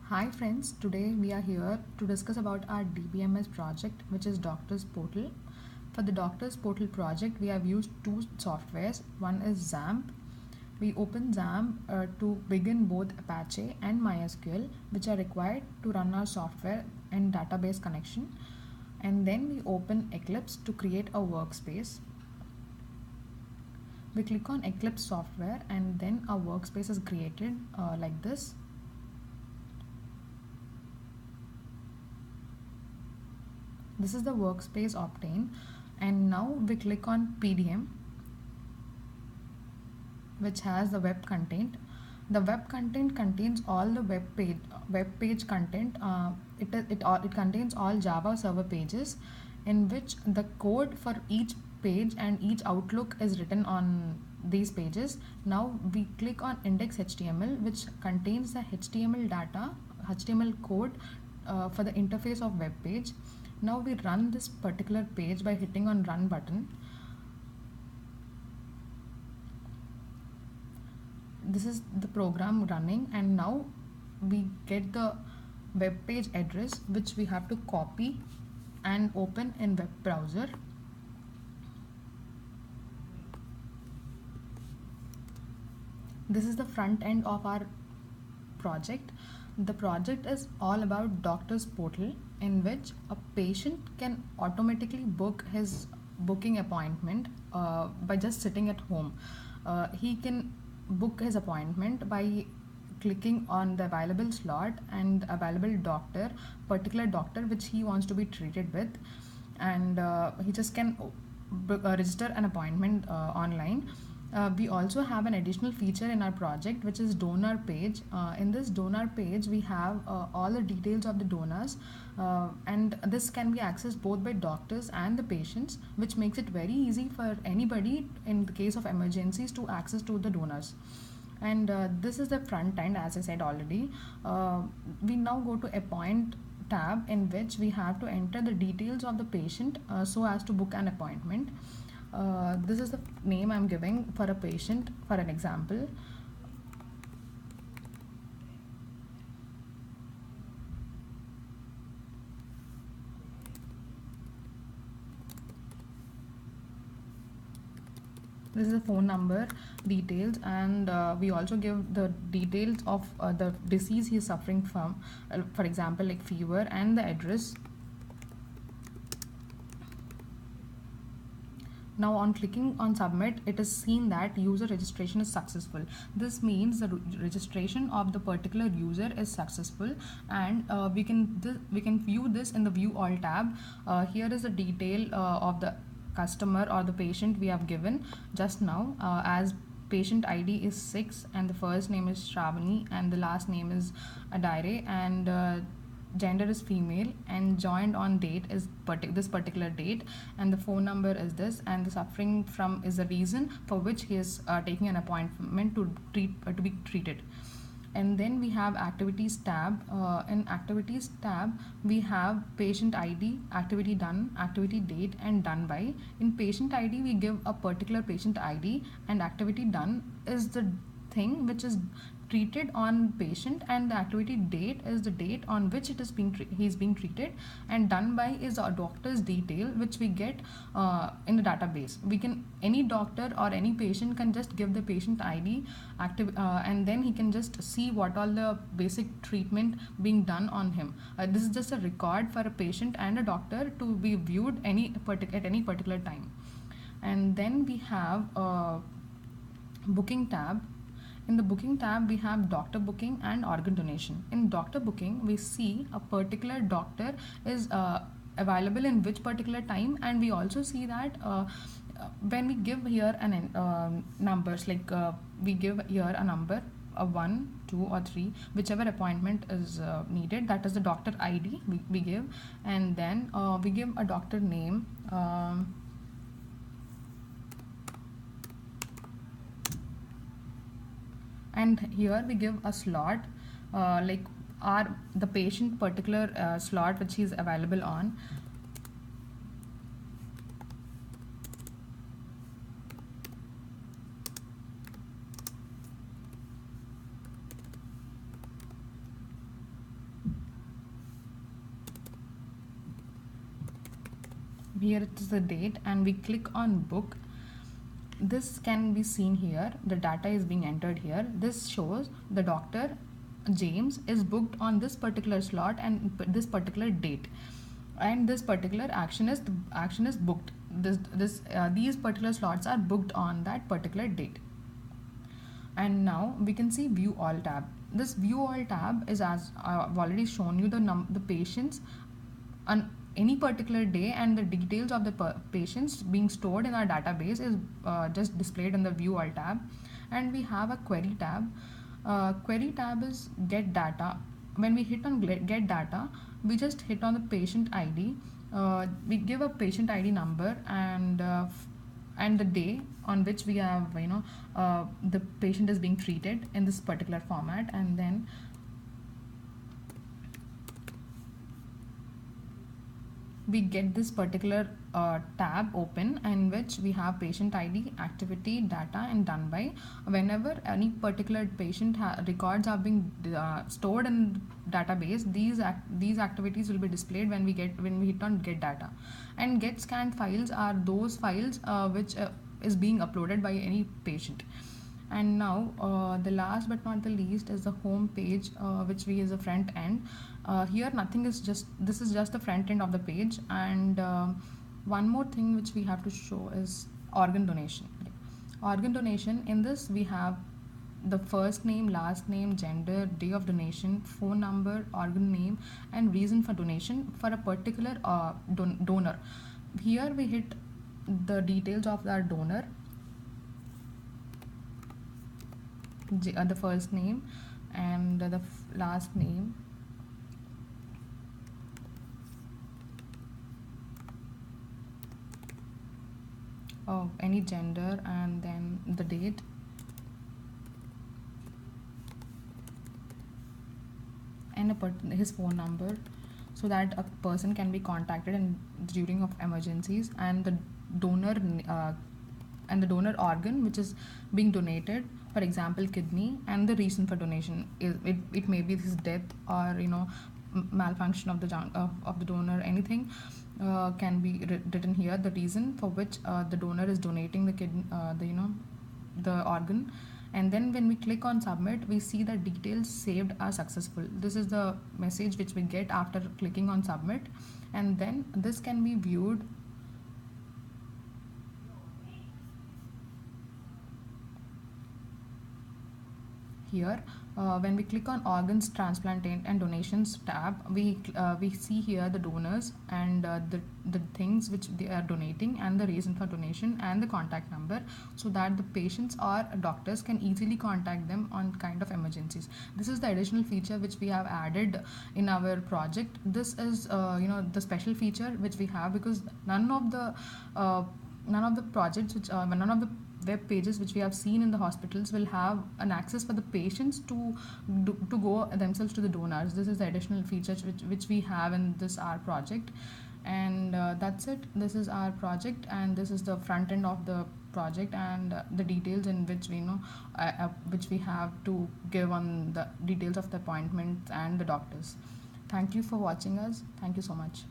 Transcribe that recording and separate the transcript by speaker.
Speaker 1: Hi friends, today we are here to discuss about our DBMS project, which is Doctors Portal. For the Doctors Portal project, we have used two softwares. One is XAMPP. We open XAMPP to begin both Apache and MySQL, which are required to run our software and database connection. And then we open Eclipse to create a workspace. We click on Eclipse software and then our workspace is created like this. This is the workspace obtained, and now we click on PDM, which has the web content. The web content contains all the web page content. It contains all Java server pages in which the code for each page and each outlook is written on these pages. Now we click on index.html, which contains the HTML data, HTML code for the interface of web page. Now we run this particular page by hitting on run button. This is the program running, and now we get the web page address, which we have to copy and open in web browser. This is the front end of our project. The project is all about Doctors Portal, in which a patient can automatically book his booking appointment by just sitting at home. He can book his appointment by clicking on the available slot and available doctor, particular doctor which he wants to be treated with, and he just can register an appointment online. We also have an additional feature in our project, which is donor page. In this donor page, we have all the details of the donors, and this can be accessed both by doctors and the patients, which makes it very easy for anybody in the case of emergencies to access to the donors. And this is the front end, as I said already. We now go to appoint tab, in which we have to enter the details of the patient so as to book an appointment. This is the name I'm giving for a patient, for an example. This is the phone number details, and we also give the details of the disease he is suffering from, for example like fever, and the address. Now on clicking on submit, it is seen that user registration is successful. This means the registration of the particular user is successful, and we can view this in the view all tab. Here is the detail of the customer or the patient we have given just now, as patient ID is 6 and the first name is Shravani and the last name is Adaire, and gender is female, and joined on date is this particular date, and the phone number is this, and the suffering from is the reason for which he is taking an appointment to be treated. And then we have activities tab. In activities tab, we have patient ID, activity done, activity date, and done by. In patient ID, we give a particular patient ID, and activity done is the thing which is treated on patient, and the activity date is the date on which it is he is being treated, and done by is a doctor's detail which we get in the database. We can, any doctor or any patient can just give the patient ID and then he can just see what all the basic treatment being done on him. This is just a record for a patient and a doctor to be viewed at any particular time. And then we have booking tab. In the booking tab, we have doctor booking and organ donation. In doctor booking, we see a particular doctor is available in which particular time, and we also see that when we give here an numbers, like we give here a number, a 1, 2 or 3, whichever appointment is needed, that is the doctor ID we give, and then we give a doctor name. And here we give a slot, like the patient particular slot which is available on. here it is the date, and we click on book. This can be seen here, the data is being entered here. This shows the doctor James is booked on this particular slot and this particular date, and this particular action is booked. These particular slots are booked on that particular date. And now we can see view all tab. This view all tab is, as I've already shown you, the patients on any particular day, and the details of the patients being stored in our database is just displayed in the view all tab. And we have a query tab. Query tab is get data. When we hit on get data, we just hit on the patient ID. We give a patient ID number and the day on which we have, the patient is being treated in this particular format. And then we get this particular tab open, in which we have patient ID, activity, data, and done by. Whenever any particular patient records are being stored in database, these activities will be displayed when we hit on get data. And get scanned files are those files which is being uploaded by any patient. And now the last but not the least is the home page, which we is a front end. Here nothing is this is just the front end of the page. And one more thing which we have to show is organ donation. Organ donation, in this we have the first name, last name, gender, day of donation, phone number, organ name, and reason for donation for a particular donor. Here we hit the details of our donor, the first name and the last name, of any gender, and then the date, and his phone number, so that a person can be contacted during of emergencies, and the donor organ which is being donated, for example kidney, and the reason for donation. It may be his death, or malfunction of the donor. Anything can be written here, the reason for which the donor is donating the kidney, the organ. And then when we click on submit, we see that details saved are successful. This is the message which we get after clicking on submit. And then this can be viewed here. When we click on organs, transplant and donations tab, we see here the donors and the things which they are donating, and the reason for donation, and the contact number, so that the patients or doctors can easily contact them on kind of emergencies. This is the additional feature which we have added in our project. This is the special feature which we have, because none of the projects which none of the web pages which we have seen in the hospitals will have an access for the patients to go themselves to the donors. This is the additional features which we have in this our project. And that's it. This is our project, and this is the front end of the project, and the details in which which we have to give on the details of the appointments and the doctors. Thank you for watching us. Thank you so much.